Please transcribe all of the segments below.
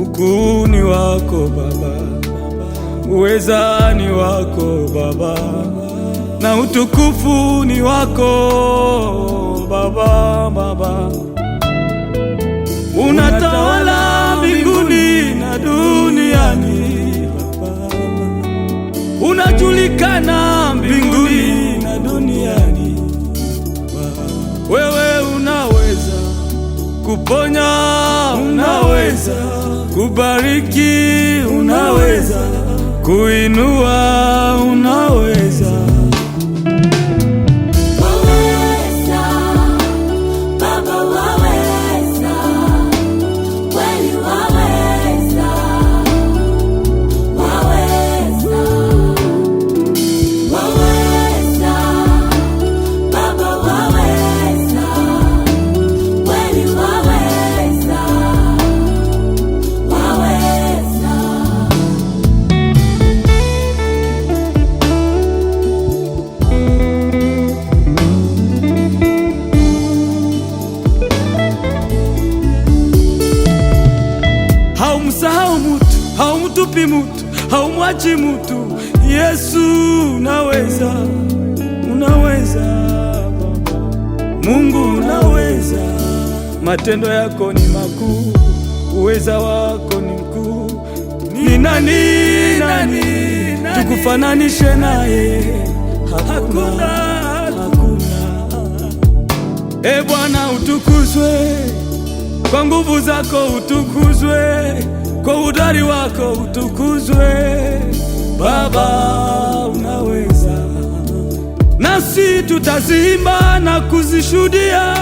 ukuu ni wako Baba, uweza ni wako Baba, na utukufu ni wako Baba. Baba, unatawala mbinguni na duniani Baba, unajulikana mbinguni na duniani Baba. Wewe unaweza kuponya, unaweza kubariki, unaweza kuinua, unaweza. Haumsahau mutu, haumtupi mutu, haumwachi mutu. Yesu unaweza, unaweza Baba. Mungu unaweza, matendo yako ni makuu, uweza wako ni mkuu. Ni nani tukufananishe naye? Hakuna, hakuna. E Bwana utukuzwe, kwa nguvu zako utukuzwe, kwa udari wako utukuzwe. Baba unaweza, nasi tutazimba na kuzishuhudia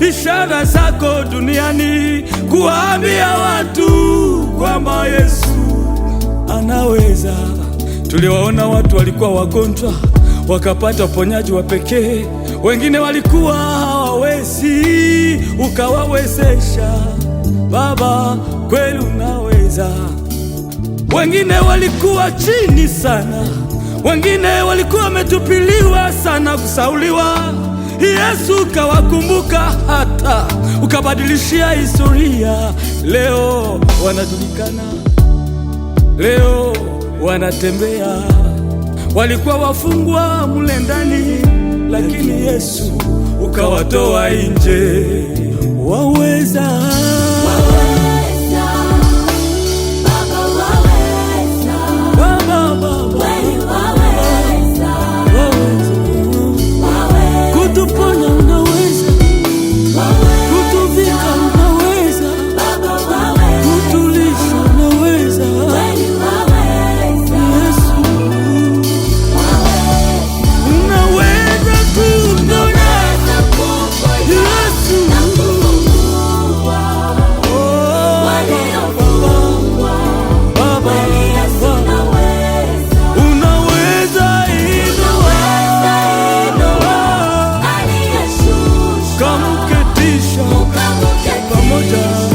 ishara zako duniani, kuambia watu kwamba Yesu anaweza. Tuliwaona watu walikuwa wagonjwa wakapata uponyaji wa pekee, wengine walikuwa hawawezi ukawawezesha. Baba kweli unaweza. Wengine walikuwa chini sana, wengine walikuwa wametupiliwa sana, kusauliwa. Yesu ukawakumbuka, hata ukabadilishia historia. Leo wanajulikana, leo wanatembea. Walikuwa wafungwa mule ndani, lakini Yesu ukawatoa nje. Waweza, kutuponya unaweza, kutuvika unaweza, kutulisha unaweza. Yesu unaweza kuponya, Yesu pamoja